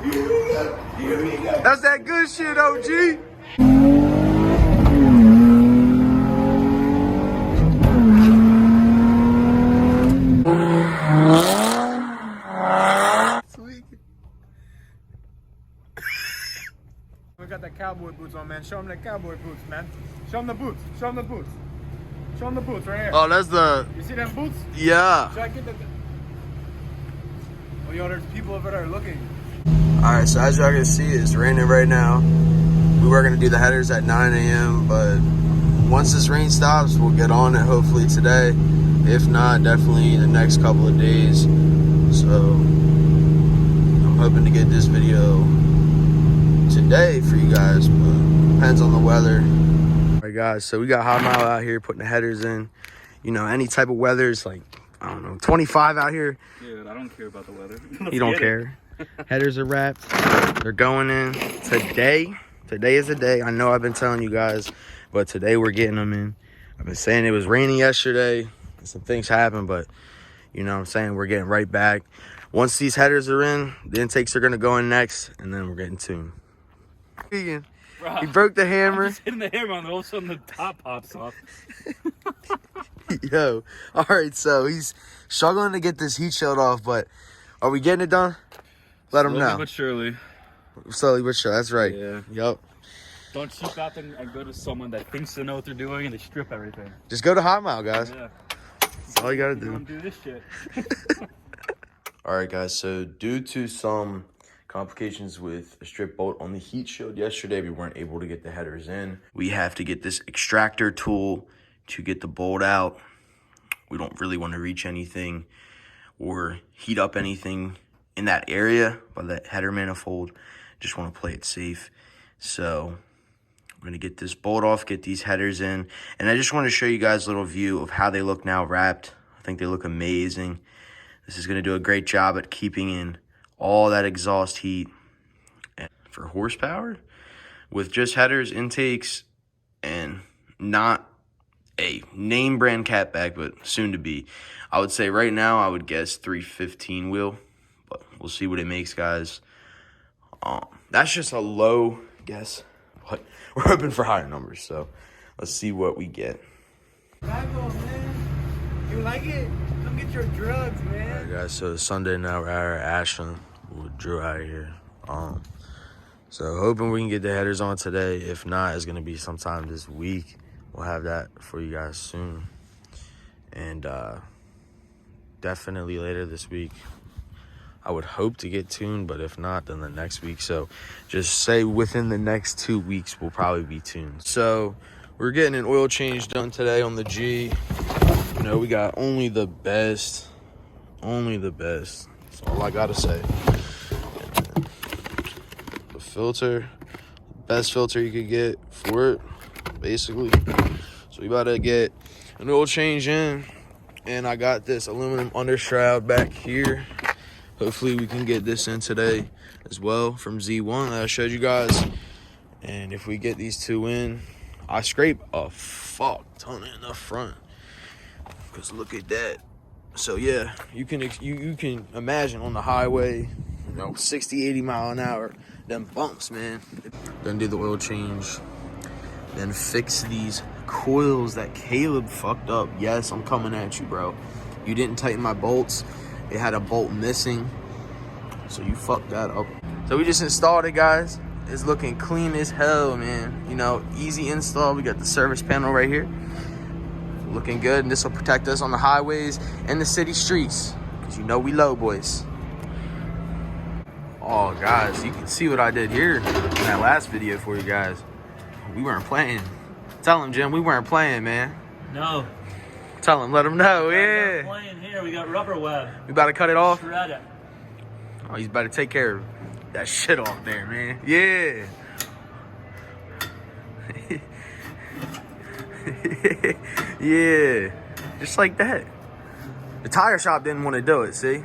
That's that good shit, OG. We got the cowboy boots on, man. Show them the cowboy boots, man. Show them the boots. Show them the boots. Show them the boots right here. Oh, that's the... You see them boots? Yeah. Should I get the... Oh, yo, there's people over there looking. Alright, so as y'all can see, it's raining right now. We were going to do the headers at 9 a.m., but once this rain stops, we'll get on it hopefully today. If not, definitely in the next couple of days. So, I'm hoping to get this video today for you guys, but depends on the weather. Alright guys, so we got Hot Mile out here putting the headers in. You know, any type of weather, it's like, I don't know, 25 out here. Dude, I don't care about the weather. You don't care. Headers are wrapped. They're going in today. Today is the day. I know I've been telling you guys, but today we're getting them in. I've been saying it was raining yesterday. Some things happened, but you know what I'm saying? We're getting right back. Once these headers are in, the intakes are going to go in next, and then we're getting tuned. He broke the hammer. I'm just hitting the hammer on it, all of a sudden the top pops off. Yo, all right, so he's struggling to get this heat shield off, but are we getting it done? Let him know. Slowly but surely. Slowly but surely, that's right. Yeah. Yup. Don't cheap out and go to someone that thinks they know what they're doing and they strip everything. Just go to Hot Mile, guys. Yeah. That's all you gotta do. Don't do this shit. All right, guys, so due to some complications with a strip bolt on the heat shield yesterday, we weren't able to get the headers in. We have to get this extractor tool to get the bolt out. We don't really want to reach anything or heat up anything in that area by that header manifold. Just want to play it safe. So I'm going to get this bolt off, get these headers in, and I just want to show you guys a little view of how they look now wrapped. I think they look amazing. This is going to do a great job at keeping in all that exhaust heat. And for horsepower, with just headers, intakes, and not a name brand catback, but soon to be, I would say right now I would guess 315 wheel, but we'll see what it makes, guys. That's just a low guess, but we're hoping for higher numbers, so let's see what we get. Man. You like it? Come get your drugs, man. All right, guys, so it's Sunday now. We're out at Ashland with Drew out here. So hoping we can get the headers on today. If not, it's gonna be sometime this week. We'll have that for you guys soon, and definitely later this week. I would hope to get tuned, but if not, then the next week. So just say within the next 2 weeks we'll probably be tuned. So we're getting an oil change done today on the G. You know, we got only the best. Only the best. That's all I gotta say. The filter, best filter you could get for it, basically. So we about to get an oil change in, and I got this aluminum undershroud back here. Hopefully we can get this in today as well from Z1 that I showed you guys. And if we get these two in, I scrape a fuck ton in the front, because look at that. So yeah, you can imagine on the highway, you know, 60, 80 mile an hour, them bumps, man. Then do the oil change, then fix these coils that Caleb fucked up. Yes, I'm coming at you, bro. You didn't tighten my bolts. It had a bolt missing, so you fucked that up. So we just installed it, guys. It's looking clean as hell, man. You know, easy install. We got the service panel right here. Looking good, and this will protect us on the highways and the city streets, because you know we low, boys. Oh, guys, you can see what I did here in that last video for you guys. We weren't playing. Tell him, Jim, we weren't playing, man. No. Tell him, let him know, We're yeah. playing here, we got rubber web. We about to cut it off? Shred it. Oh, he's about to take care of that shit off there, man. Yeah. Yeah. Just like that. The tire shop didn't want to do it, see?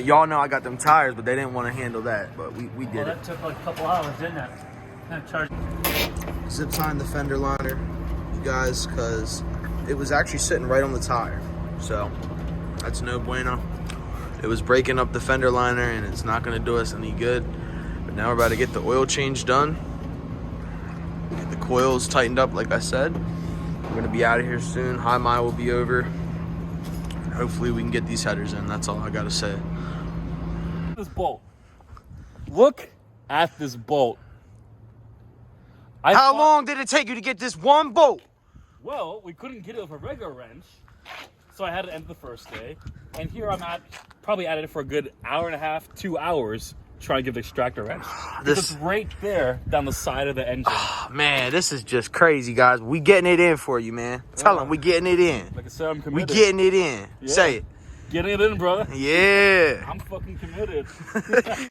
Y'all know I got them tires, but they didn't want to handle that. But we did it. That took like a couple hours, didn't it? Zip sign the fender liner, you guys, because it was actually sitting right on the tire. So that's no bueno. It was breaking up the fender liner, and it's not gonna do us any good. But now we're about to get the oil change done. Get the coils tightened up, like I said. We're gonna be out of here soon. High mile will be over. And hopefully we can get these headers in. That's all I gotta say. This bolt. Look at this bolt. How long did it take you to get this one bolt? Well, we couldn't get it with a regular wrench, so I had to end the first day. And here I'm probably at it for a good hour and a half, 2 hours, trying to give the extractor wrench. It's right there down the side of the engine. Man, this is just crazy, guys. We getting it in for you, man. Tell them we getting it in. Like I said, I'm We committed. getting it in. Yeah. Say it. Getting it in, brother. Yeah. I'm fucking committed.